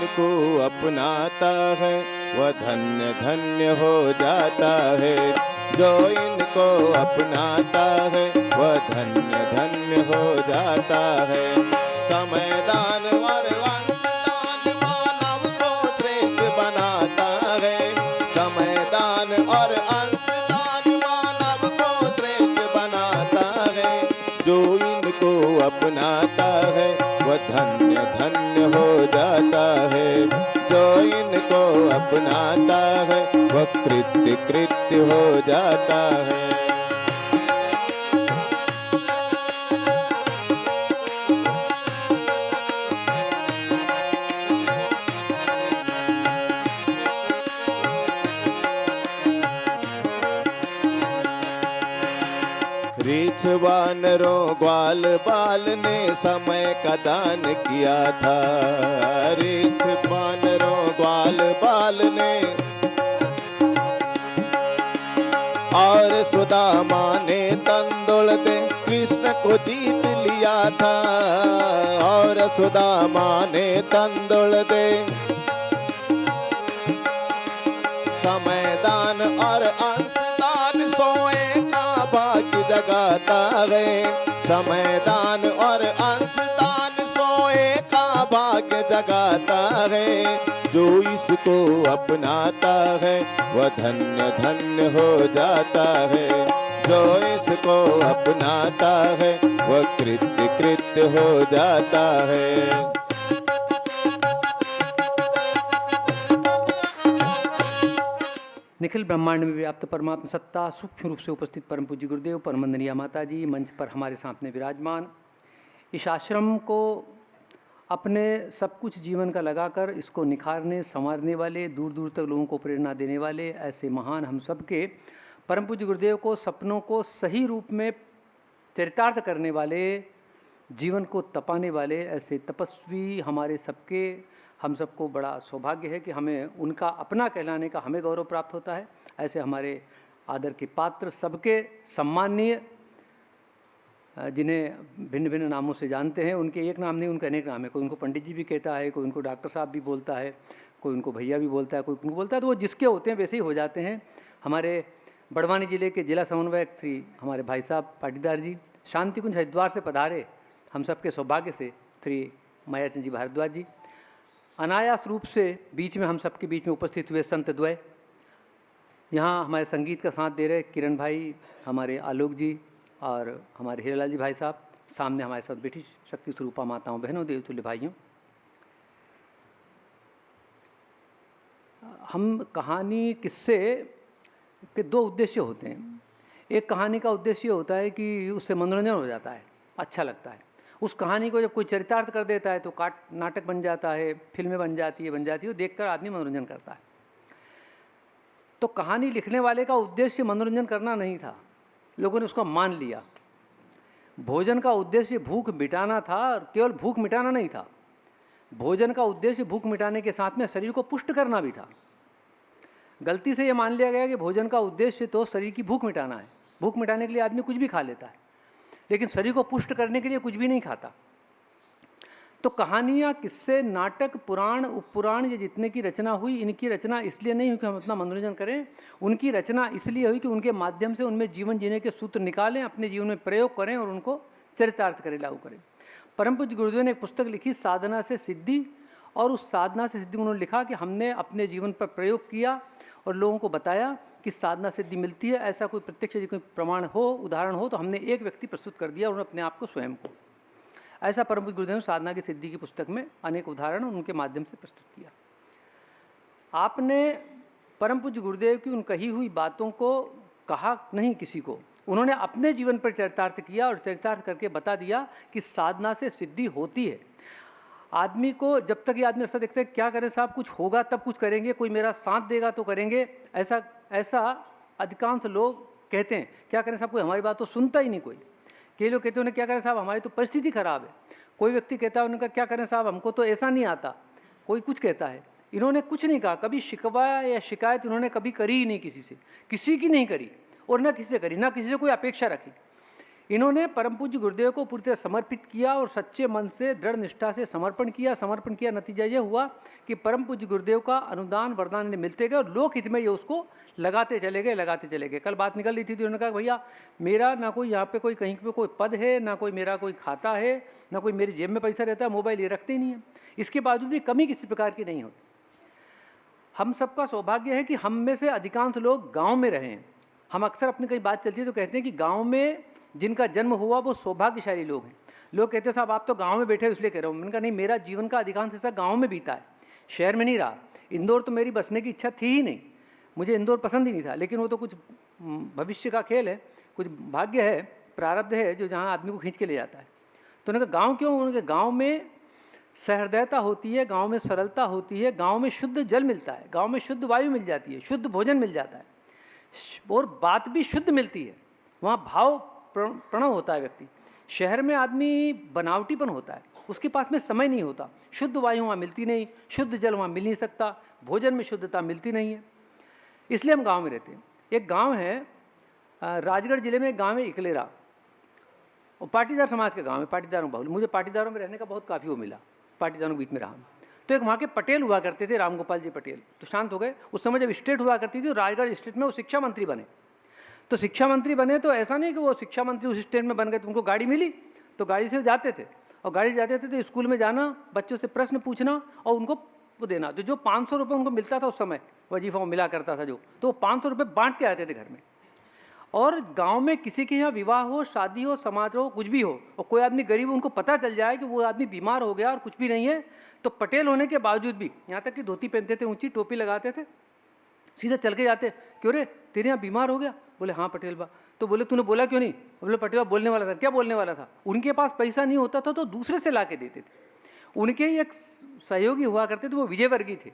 इनको अपनाता है वह धन्य धन्य हो जाता है। जो इनको अपनाता है वह धन्य धन्य हो जाता है। समय दान और अंशदान मानव को श्रेष्ठ बनाता है। समय दान और अंशदान मानव को श्रेष्ठ बनाता है। जो इनको अपनाता है वह धन्य धन्य हो जाता है। जो इनको अपनाता है वह कृत्य कृत्य हो जाता है। रीछ वानरों ग्वाल बाल ने समय का दान किया था। रीछ वानरों ग्वाल बाल ने और सुदामा ने तंदुल दे कृष्ण को जीत लिया था। और सुदामा ने तंदुल दे समय दान और अंशदान सोए का भाग्य जगाता है। समय दान और अंशदान सोए का भाग्य जगाता है। जो इसको अपनाता है वह धन्य धन्य हो जाता है। जो इसको अपनाता है वह कृत्य कृत्य हो जाता है। निखिल ब्रह्मांड में व्याप्त परमात्मा सत्ता सूक्ष्म रूप से उपस्थित परम पूज्य गुरुदेव परमंदनीय माता जी मंच पर हमारे सामने विराजमान। इस आश्रम को अपने सब कुछ जीवन का लगाकर इसको निखारने संवारने वाले, दूर दूर तक लोगों को प्रेरणा देने वाले ऐसे महान हम सब के परम पूज्य गुरुदेव को सपनों को सही रूप में चरितार्थ करने वाले, जीवन को तपाने वाले ऐसे तपस्वी हमारे सबके, हम सबको बड़ा सौभाग्य है कि हमें उनका अपना कहलाने का हमें गौरव प्राप्त होता है। ऐसे हमारे आदर के पात्र सबके सम्माननीय, जिन्हें भिन्न भिन्न नामों से जानते हैं, उनके एक नाम नहीं उनका अनेक नाम है। कोई उनको पंडित जी भी कहता है, कोई उनको डॉक्टर साहब भी बोलता है, कोई उनको भैया भी बोलता है, कोई उनको बोलता है, तो वो जिसके होते हैं वैसे ही हो जाते हैं। हमारे बड़वानी जिले के जिला समन्वयक श्री हमारे भाई साहब पाटीदार जी शांति कुंज हरिद्वार से पधारे, हम सबके सौभाग्य से श्री मायाचंद जी भारद्वाज जी अनायास रूप से बीच में हम सबके बीच में उपस्थित हुए संत द्वय, यहाँ हमारे संगीत का साथ दे रहे किरण भाई, हमारे आलोक जी और हमारे हीरालाल जी भाई साहब, सामने हमारे साथ बैठी शक्ति स्वरूपा माताओं बहनों देवतुल्य भाइयों। हम कहानी किस्से के दो उद्देश्य होते हैं। एक कहानी का उद्देश्य होता है कि उससे मनोरंजन हो जाता है, अच्छा लगता है। उस कहानी को जब कोई चरितार्थ कर देता है तो नाटक बन जाता है, फिल्में बन जाती है, देखकर आदमी मनोरंजन करता है। तो कहानी लिखने वाले का उद्देश्य मनोरंजन करना नहीं था, लोगों ने उसको मान लिया। भोजन का उद्देश्य भूख मिटाना था, और केवल भूख मिटाना नहीं था, भोजन का उद्देश्य भूख मिटाने के साथ में शरीर को पुष्ट करना भी था। गलती से ये मान लिया गया कि भोजन का उद्देश्य तो शरीर की भूख मिटाना है। भूख मिटाने के लिए आदमी कुछ भी खा लेता है, लेकिन शरीर को पुष्ट करने के लिए कुछ भी नहीं खाता। तो कहानियाँ, किस्से, नाटक, पुराण, उपपुराण, ये जितने की रचना हुई, इनकी रचना इसलिए नहीं हुई कि हम अपना मनोरंजन करें, उनकी रचना इसलिए हुई कि उनके माध्यम से उनमें जीवन जीने के सूत्र निकालें, अपने जीवन में प्रयोग करें और उनको चरितार्थ करें, लागू करें। परम पूज्य गुरुदेव ने एक पुस्तक लिखी साधना से सिद्धि, और उस साधना से सिद्धि में उन्होंने लिखा कि हमने अपने जीवन पर प्रयोग किया और लोगों को बताया कि साधना सिद्धि मिलती है। ऐसा कोई प्रत्यक्ष कोई प्रमाण हो, उदाहरण हो, तो हमने एक व्यक्ति प्रस्तुत कर दिया, उन्होंने अपने आप को, स्वयं को। ऐसा परम पूज्य गुरुदेव ने साधना की सिद्धि की पुस्तक में अनेक उदाहरण उनके माध्यम से प्रस्तुत किया। आपने परम पूज्य गुरुदेव की उन कही हुई बातों को कहा नहीं किसी को, उन्होंने अपने जीवन पर चरितार्थ किया और चरितार्थ करके बता दिया कि साधना से सिद्धि होती है। आदमी को जब तक ये आदमी ऐसा देखता है क्या करें साहब, कुछ होगा तब कुछ करेंगे, कोई मेरा साथ देगा तो करेंगे, ऐसा अधिकांश लोग कहते हैं। क्या करें साहब, कोई हमारी बात तो सुनता ही नहीं कोई। कई लोग कहते हैं क्या करें साहब, हमारी तो परिस्थिति खराब है। कोई व्यक्ति कहता है उनका क्या करें साहब, हमको तो ऐसा नहीं आता। कोई कुछ कहता है। इन्होंने कुछ नहीं कहा, कभी शिकवा या शिकायत इन्होंने कभी करी ही नहीं किसी से, किसी की नहीं करी, और ना किसी से करी, ना किसी से कोई अपेक्षा रखी। इन्होंने परम पूज्य गुरुदेव को पूरी तरह समर्पित किया और सच्चे मन से दृढ़ निष्ठा से समर्पण किया। नतीजा ये हुआ कि परम पूज्य गुरुदेव का अनुदान वरदान इन्हें मिलते गए और लोक हित में ये उसको लगाते चले गए। कल बात निकल रही थी तो उन्होंने कहा भैया मेरा ना कोई यहाँ पे कोई कहीं पे कोई पद है, ना कोई मेरा कोई खाता है, ना कोई मेरी जेब में पैसा रहता है, मोबाइल ये रखते ही नहीं है। इसके बावजूद भी कमी किसी प्रकार की नहीं होती। हम सबका सौभाग्य है कि हम में से अधिकांश लोग गाँव में रहे हैं। हम अक्सर अपनी कई बात चलती है तो कहते हैं कि गाँव में जिनका जन्म हुआ वो सौभाग्यशाली लोग हैं। लोग कहते हैं साहब आप तो गांव में बैठे हो इसलिए कह रहा हूँ। मैंने कहा नहीं, मेरा जीवन का अधिकांश हिस्सा गांव में बीता है, शहर में नहीं रहा। इंदौर तो मेरी बसने की इच्छा थी ही नहीं, मुझे इंदौर पसंद ही नहीं था, लेकिन वो तो कुछ भविष्य का खेल है, कुछ भाग्य है, प्रारब्ध है जो जहाँ आदमी को खींच के ले जाता है। तो उन्होंने कहा गाँव क्यों? उनके गाँव में सहृदयता होती है, गाँव में सरलता होती है, गाँव में शुद्ध जल मिलता है, गाँव में शुद्ध वायु मिल जाती है, शुद्ध भोजन मिल जाता है और बात भी शुद्ध मिलती है। वहाँ भाव प्रणव होता है व्यक्ति। शहर में आदमी बनावटीपन होता है, उसके पास में समय नहीं होता, शुद्ध वायु वहाँ मिलती नहीं, शुद्ध जल वहाँ मिल नहीं सकता, भोजन में शुद्धता मिलती नहीं है, इसलिए हम गांव में रहते हैं। एक गांव है राजगढ़ जिले में, एक गांव है इकलेरा, और पाटीदार समाज का गांव है, पाटीदारों बहुल। मुझे पाटीदारों में रहने का बहुत काफ़ी वो मिला, पाटीदारों के बीच में रहा। तो एक वहाँ के पटेल हुआ करते थे, राम गोपाल जी पटेल, तो शांत हो गए। उस समय जब स्टेट हुआ करती थी तो राजगढ़ स्टेट में वो शिक्षा मंत्री बने। तो शिक्षा मंत्री बने तो ऐसा नहीं कि वो शिक्षा मंत्री उस स्टेट में बन गए, तो उनको गाड़ी मिली तो गाड़ी से जाते थे, और गाड़ी से जाते थे तो स्कूल में जाना, बच्चों से प्रश्न पूछना और उनको वो देना। जो 500 रुपये उनको मिलता था उस समय, वजीफा मिला करता था जो, तो 500 रुपये बांट के आते थे घर में। और गांव में किसी के यहाँ विवाह हो, शादी हो, समारोह हो, कुछ भी हो, और कोई आदमी गरीब, उनको पता चल जाए कि वो आदमी बीमार हो गया और कुछ भी नहीं है, तो पटेल होने के बावजूद भी, यहाँ तक कि धोती पहनते थे, ऊंची टोपी लगाते थे, सीधे चल के जाते, क्यों रे तेरे यहाँ बीमार हो गया? बोले हाँ पटेल बा। तो बोले तूने बोला क्यों नहीं? बोले पटेल बा बोलने वाला था। क्या बोलने वाला था? उनके पास पैसा नहीं होता था तो दूसरे से ला के देते थे। उनके ही एक सहयोगी हुआ करते थे, वो विजयवर्गीय थे,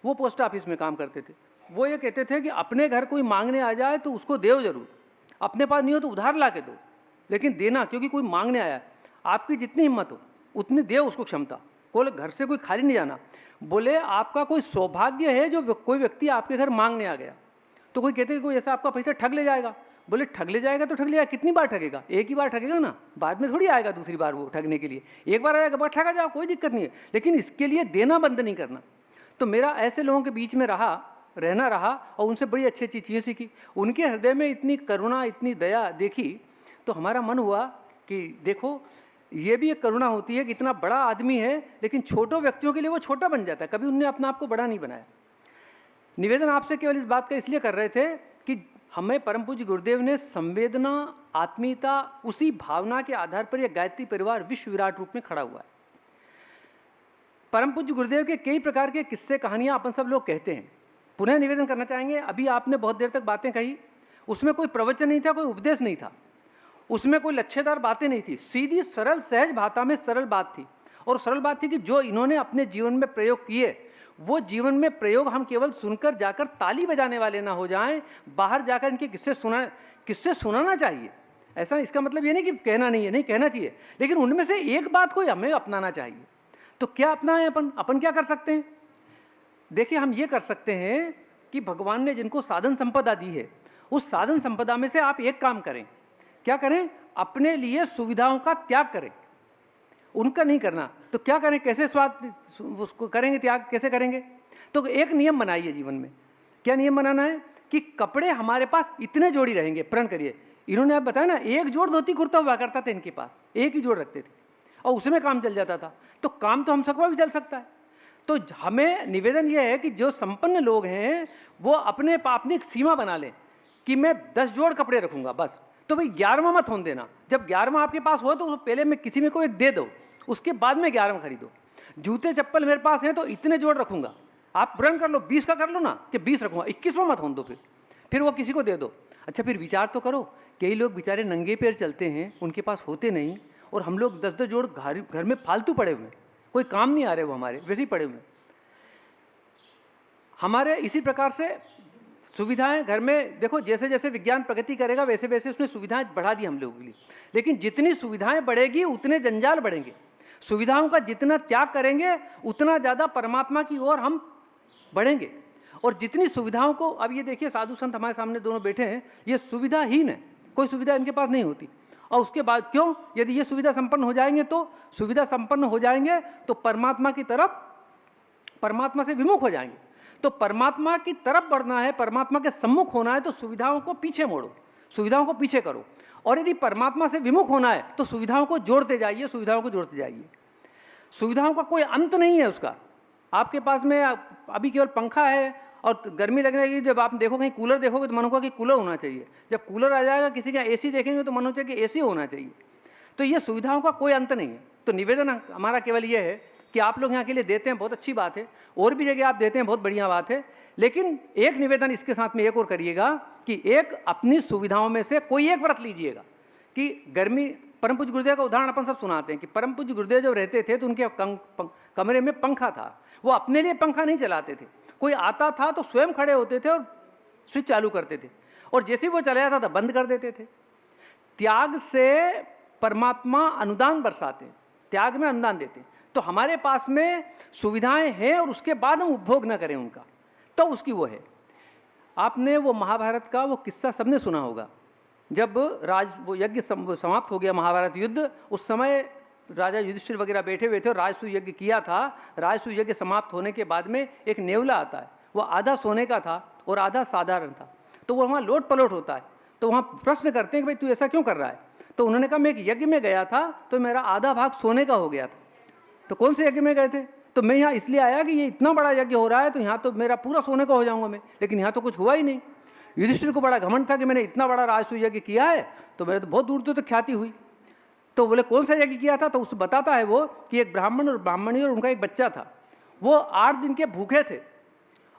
वो पोस्ट ऑफिस में काम करते थे। वो ये कहते थे कि अपने घर कोई मांगने आ जाए तो उसको देव जरूर, अपने पास नहीं हो तो उधार ला के दो, लेकिन देना, क्योंकि कोई मांगने आया, आपकी जितनी हिम्मत हो उतनी देव उसको क्षमता, कोई घर से कोई खाली नहीं जाना। बोले आपका कोई सौभाग्य है जो कोई व्यक्ति आपके घर मांगने आ गया, तो कोई कहते कि कोई ऐसा आपका पैसा ठग ले जाएगा। बोले ठग ले जाएगा तो ठग ले जाएगा, कितनी बार ठगेगा? एक ही बार ठगेगा ना, बाद में थोड़ी आएगा दूसरी बार वो ठगने के लिए। एक बार आएगा, बार ठगा जाओ, कोई दिक्कत नहीं है, लेकिन इसके लिए देना बंद नहीं करना। तो मेरा ऐसे लोगों के बीच में रहना रहा और उनसे बड़ी अच्छी अच्छी चीज़ें सीखी। उनके हृदय में इतनी करुणा, इतनी दया देखी तो हमारा मन हुआ कि देखो ये भी एक करुणा होती है कि इतना बड़ा आदमी है लेकिन छोटों व्यक्तियों के लिए वो छोटा बन जाता है, कभी उन्होंने अपने आप को बड़ा नहीं बनाया। निवेदन आपसे केवल इस बात का इसलिए कर रहे थे कि हमें परम पूज्य गुरुदेव ने संवेदना, आत्मीयता, उसी भावना के आधार पर यह गायत्री परिवार विश्व विराट रूप में खड़ा हुआ है। परम पूज्य गुरुदेव के कई प्रकार के किस्से कहानियां अपन सब लोग कहते हैं। पुनः निवेदन करना चाहेंगे, अभी आपने बहुत देर तक बातें कही, उसमें कोई प्रवचन नहीं था, कोई उपदेश नहीं था, उसमें कोई लच्छेदार बातें नहीं थी, सीधी सरल सहज भाषा में सरल बात थी। और सरल बात थी कि जो इन्होंने अपने जीवन में प्रयोग किए वो जीवन में प्रयोग हम केवल सुनकर जाकर ताली बजाने वाले ना हो जाएं, बाहर जाकर इनके किस्से सुनाना चाहिए। ऐसा इसका मतलब ये नहीं कि कहना नहीं है, नहीं कहना चाहिए, लेकिन उनमें से एक बात को हमें अपनाना चाहिए। तो क्या अपनाएं अपन क्या कर सकते हैं? देखिए हम ये कर सकते हैं कि भगवान ने जिनको साधन संपदा दी है उस साधन संपदा में से आप एक काम करें। क्या करें? अपने लिए सुविधाओं का त्याग करें, उनका नहीं करना। तो क्या करें, कैसे स्वाद उसको करेंगे, त्याग कैसे करेंगे? तो एक नियम बनाइए जीवन में। क्या नियम बनाना है? कि कपड़े हमारे पास इतने जोड़ी रहेंगे। प्रण करिए, इन्होंने आप बताया ना, एक जोड़ धोती कुर्ता हुआ करता था इनके पास, एक ही जोड़ रखते थे और उसमें काम चल जाता था। तो काम तो हम सबका भी चल सकता है। तो हमें निवेदन यह है कि जो संपन्न लोग हैं वो अपने एक सीमा बना लें कि मैं 10 जोड़ कपड़े रखूंगा बस। तो भाई 11वां मत होने देना। जब 11वां आपके पास हो तो पहले में किसी में को एक दे दो, उसके बाद में 11वां खरीदो। जूते चप्पल मेरे पास हैं तो इतने जोड़ रखूंगा, आप प्रण कर लो, 20 का कर लो ना कि 20 रखूंगा, 21वां मत होने दो, फिर वो किसी को दे दो। अच्छा फिर विचार तो करो, कई लोग बेचारे नंगे पैर चलते हैं, उनके पास होते नहीं, और हम लोग 10-10 जोड़ घर में फालतू पड़े हुए, कोई काम नहीं आ रहे, वो हमारे वैसे ही पड़े हुए। हमारे इसी प्रकार से सुविधाएं घर में, देखो जैसे जैसे विज्ञान प्रगति करेगा वैसे वैसे उसने सुविधाएं बढ़ा दी हम लोगों के लिए, लेकिन जितनी सुविधाएं बढ़ेगी उतने जंजाल बढ़ेंगे। सुविधाओं का जितना त्याग करेंगे उतना ज़्यादा परमात्मा की ओर हम बढ़ेंगे। और जितनी सुविधाओं को, अब ये देखिए साधु संत हमारे सामने दोनों बैठे हैं, ये सुविधाहीन है, कोई सुविधा इनके पास नहीं होती, और उसके बाद क्यों, यदि ये सुविधा संपन्न हो जाएंगे तो सुविधा संपन्न हो जाएंगे तो परमात्मा की तरफ, परमात्मा से विमुख हो जाएंगे। तो परमात्मा की तरफ बढ़ना है, परमात्मा के सम्मुख होना है तो सुविधाओं को पीछे मोड़ो, सुविधाओं को पीछे करो। और यदि परमात्मा से विमुख होना है तो सुविधाओं को जोड़ते जाइए, सुविधाओं को जोड़ते जाइए। सुविधाओं का कोई अंत नहीं है उसका। आपके पास में अभी केवल पंखा है और गर्मी लगने लगी, जब आप देखो कहीं कूलर देखोगे तो मन होगा कि कूलर होना चाहिए। जब कूलर आ जाएगा, किसी का एसी देखेंगे तो मन हो चाहिए कि एसी होना चाहिए। तो ये सुविधाओं का कोई अंत नहीं है। तो निवेदन हमारा केवल ये है कि आप लोग यहाँ के लिए देते हैं, बहुत अच्छी बात है, और भी जगह आप देते हैं, बहुत बढ़िया बात है। लेकिन एक निवेदन इसके साथ में एक और करिएगा कि एक अपनी सुविधाओं में से कोई एक व्रत लीजिएगा। कि गर्मी, परम पूज्य गुरुदेव का उदाहरण अपन सब सुनाते हैं कि परम पूज्य गुरुदेव जब रहते थे तो उनके कमरे में पंखा था। वो अपने लिए पंखा नहीं चलाते थे, कोई आता था तो स्वयं खड़े होते थे और स्विच चालू करते थे, और जैसे ही वो चला जाता था बंद कर देते थे। त्याग से परमात्मा अनुदान बरसाते, त्याग में अनुदान देते। तो हमारे पास में सुविधाएं हैं और उसके बाद हम उपभोग न करें उनका, तो उसकी वो है। आपने वो महाभारत का वो किस्सा सबने सुना होगा, जब वो यज्ञ समाप्त हो गया, महाभारत युद्ध, उस समय राजा युधिष्ठिर वगैरह बैठे हुए थे और राजसूय यज्ञ किया था। राजसूय यज्ञ समाप्त होने के बाद में एक नेवला आता है, वो आधा सोने का था और आधा साधारण था। तो वो वहाँ लोट पलोट होता है, तो वहाँ प्रश्न करते हैं कि भाई तू ऐसा क्यों कर रहा है। तो उन्होंने कहा मैं एक यज्ञ में गया था तो मेरा आधा भाग सोने का हो गया था। तो कौन से यज्ञ में गए थे? तो मैं यहाँ इसलिए आया कि ये इतना बड़ा यज्ञ हो रहा है तो यहाँ तो मेरा पूरा सोने का हो जाऊँगा मैं, लेकिन यहाँ तो कुछ हुआ ही नहीं। युधिष्ठिर को बड़ा घमंड था कि मैंने इतना बड़ा राजसूय यज्ञ किया है, तो मेरे तो बहुत दूर दूर तक ख्याति हुई। तो बोले कौन सा यज्ञ किया था? तो उस बताता है वो कि एक ब्राह्मण और ब्राह्मणी और उनका एक बच्चा था, वो 8 दिन के भूखे थे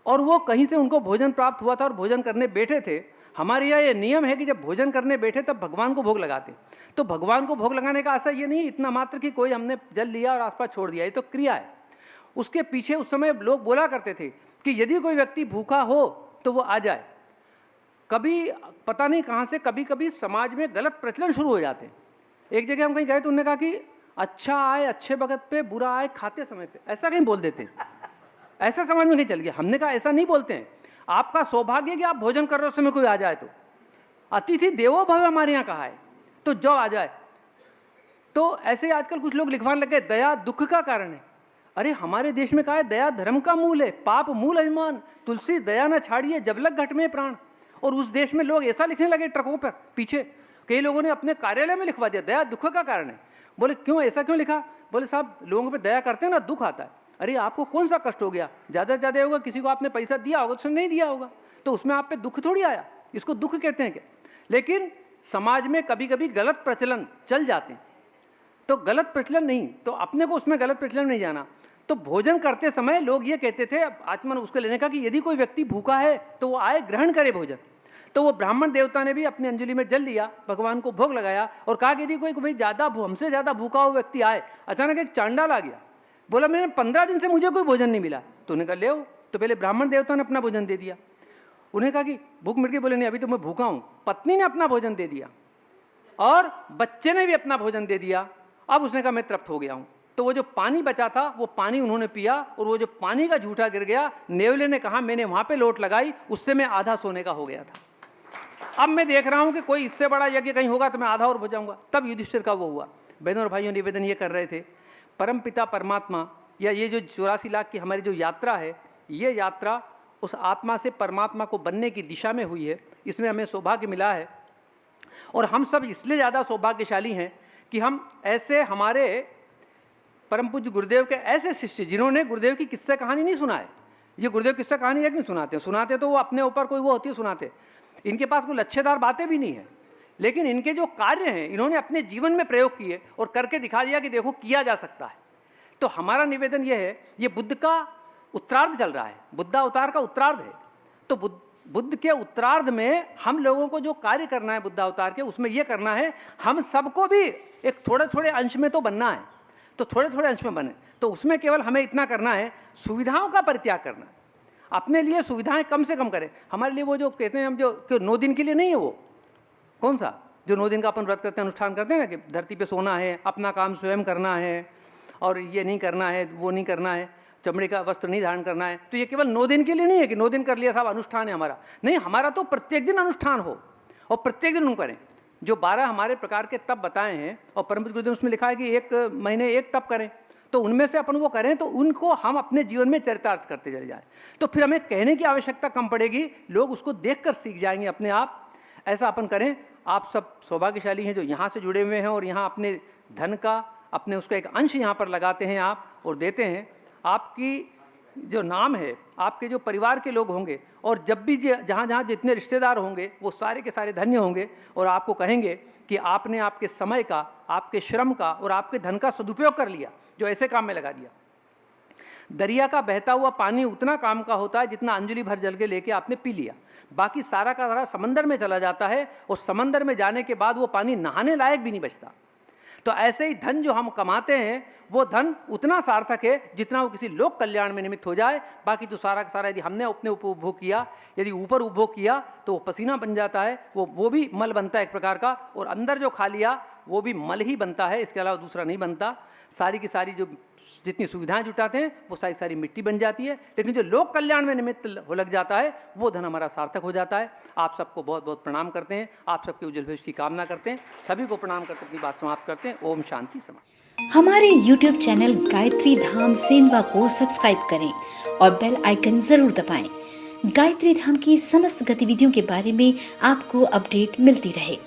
और वो कहीं से उनको भोजन प्राप्त हुआ था और भोजन करने बैठे थे। हमारे यहाँ ये नियम है कि जब भोजन करने बैठे तब भगवान को भोग लगाते। तो भगवान को भोग लगाने का आशा ये नहीं इतना मात्र कि कोई हमने जल लिया और आसपास छोड़ दिया, ये तो क्रिया है। उसके पीछे उस समय लोग बोला करते थे कि यदि कोई व्यक्ति भूखा हो तो वो आ जाए। कभी पता नहीं कहाँ से कभी कभी समाज में गलत प्रचलन शुरू हो जाते हैं। एक जगह हम कहीं गए तो उन्होंने कहा कि अच्छा आए अच्छे वक्त पे, बुरा आए खाते समय पे, ऐसा कहीं बोल देते हैं। ऐसा समाज में नहीं चल गया। हमने कहा ऐसा नहीं बोलते हैं, आपका सौभाग्य कि आप भोजन कर रहे हो, उस समय कोई आ जाए तो। अतिथि देवो भव हमारे यहाँ कहा है, तो जो आ जाए। तो ऐसे आजकल कुछ लोग लिखवाने लगे दया दुख का कारण है। अरे हमारे देश में कहा है दया धर्म का मूल है, पाप मूल अभिमान, तुलसी दया न छाड़िए जब लग घट में प्राण। और उस देश में लोग ऐसा लिखने लगे ट्रकों पर पीछे, कई लोगों ने अपने कार्यालय में लिखवा दिया दया दुख का कारण है। बोले क्यों, ऐसा क्यों लिखा? बोले साहब लोगों पे दया करते हैं ना, दुख आता है। अरे आपको कौन सा कष्ट हो गया? ज़्यादा से ज़्यादा होगा किसी को आपने पैसा दिया होगा, उसने नहीं दिया होगा, तो उसमें आप पे दुख थोड़ी आया, इसको दुख कहते हैं क्या? लेकिन समाज में कभी कभी गलत प्रचलन चल जाते हैं, तो गलत प्रचलन नहीं, तो अपने को उसमें गलत प्रचलन नहीं जाना। तो भोजन करते समय लोग ये कहते थे, आचमन उसको लेने का, कि यदि कोई व्यक्ति भूखा है तो वो आए ग्रहण करे भोजन। तो वो ब्राह्मण देवता ने भी अपनी अंजलि में जल लिया, भगवान को भोग लगाया और कहा कि यदि कोई भाई हमसे ज़्यादा भूखा हुआ व्यक्ति आए। अचानक एक चांडाल आ गया, बोला मैंने 15 दिन से मुझे कोई भोजन नहीं मिला। तो उन्हें कहा ले आओ। तो पहले ब्राह्मण देवता ने अपना भोजन दे दिया। उन्हें कहा कि भूख मिट गई। बोले नहीं अभी तो मैं भूखा हूँ। पत्नी ने अपना भोजन दे दिया और बच्चे ने भी अपना भोजन दे दिया। अब उसने कहा मैं तृप्त हो गया हूँ। तो वो जो पानी बचा था वो पानी उन्होंने पिया और वो जो पानी का झूठा गिर गया, नेवले ने कहा मैंने वहाँ पे लोट लगाई, उससे मैं आधा सोने का हो गया था। अब मैं देख रहा हूँ कि कोई इससे बड़ा यज्ञ कहीं होगा तो मैं आधा और हो जाऊँगा। तब युधिष्ठिर का वो हुआ। बहनों और भाइयों निवेदन ये कर रहे थे, परम पिता परमात्मा या ये जो 84 लाख की हमारी जो यात्रा है, ये यात्रा उस आत्मा से परमात्मा को बनने की दिशा में हुई है। इसमें हमें सौभाग्य मिला है और हम सब इसलिए ज़्यादा सौभाग्यशाली हैं कि हम ऐसे हमारे परम पूज्य गुरुदेव के ऐसे शिष्य जिन्होंने गुरुदेव की किस्सा कहानी नहीं सुना है। ये गुरुदेव किस्सा कहानी एक नहीं सुनाते तो वो अपने ऊपर कोई वो होती है सुनाते। इनके पास कोई लच्छेदार बातें भी नहीं है, लेकिन इनके जो कार्य हैं इन्होंने अपने जीवन में प्रयोग किए और करके दिखा दिया कि देखो किया जा सकता है। तो हमारा निवेदन ये है, ये बुद्ध का उत्तरार्ध चल रहा है, बुद्धावतार का उत्तरार्ध है। तो बुद्ध के उत्तरार्ध में हम लोगों को जो कार्य करना है बुद्धावतार के, उसमें यह करना है हम सबको भी एक थोड़े थोड़े अंश में तो बनना है, तो थोड़े थोड़े अंश में बने। तो उसमें केवल हमें इतना करना है, सुविधाओं का परित्याग करना है। अपने लिए सुविधाएं कम से कम करें। हमारे लिए वो जो कहते हैं हम जो 9 दिन के लिए नहीं है, वो कौन सा जो 9 दिन का अपन व्रत करते हैं, अनुष्ठान करते हैं ना, कि धरती पे सोना है, अपना काम स्वयं करना है और ये नहीं करना है, वो नहीं करना है, चमड़े का वस्त्र नहीं धारण करना है। तो ये केवल 9 दिन के लिए नहीं है कि 9 दिन कर लिया साहब अनुष्ठान है हमारा। नहीं, हमारा तो प्रत्येक दिन अनुष्ठान हो और प्रत्येक दिन करें। जो 12 हमारे प्रकार के तप बताए हैं और परम पूज्य गुरुदेव उसमें लिखा है कि 1 महीने 1 तप करें, तो उनमें से अपन वो करें तो उनको हम अपने जीवन में चरितार्थ करते चले जाएं, तो फिर हमें कहने की आवश्यकता कम पड़ेगी, लोग उसको देखकर सीख जाएंगे अपने आप। ऐसा अपन करें। आप सब सौभाग्यशाली हैं जो यहाँ से जुड़े हुए हैं और यहाँ अपने धन का, अपने उसका एक अंश यहाँ पर लगाते हैं आप और देते हैं। आपकी जो नाम है, आपके जो परिवार के लोग होंगे और जब भी जहाँ जहाँ जितने रिश्तेदार होंगे वो सारे के सारे धन्य होंगे और आपको कहेंगे कि आपने आपके समय का, आपके श्रम का और आपके धन का सदुपयोग कर लिया, जो ऐसे काम में लगा दिया। दरिया का बहता हुआ पानी उतना काम का होता है जितना अंजलि भर जल के लेके आपने पी लिया, बाकी सारा का सारा समंदर में चला जाता है और समंदर में जाने के बाद वो पानी नहाने लायक भी नहीं बचता। तो ऐसे ही धन जो हम कमाते हैं वो धन उतना सार्थक है जितना वो किसी लोक कल्याण में निमित्त हो जाए। बाकी तो सारा का सारा यदि हमने अपने ऊपर उपभोग किया, यदि ऊपर उपभोग किया तो वो पसीना बन जाता है, वो भी मल बनता है एक प्रकार का, और अंदर जो खा लिया वो भी मल ही बनता है, इसके अलावा दूसरा नहीं बनता। सारी की सारी जो जितनी सुविधाएं जुटाते हैं वो सारी सारी मिट्टी बन जाती है, लेकिन जो लोक कल्याण में निमित्त हो लग जाता है वो धन हमारा सार्थक हो जाता है। आप सबको बहुत बहुत प्रणाम करते हैं, आप सबके उज्जवल भविष्य की कामना करते हैं। सभी को प्रणाम करके अपनी बात समाप्त करते हैं। ओम शांति समाप्त। हमारे YouTube चैनल गायत्री धाम सेंधवा को सब्सक्राइब करें और बेल आइकन जरूर दबाएं। गायत्री धाम की समस्त गतिविधियों के बारे में आपको अपडेट मिलती रहे।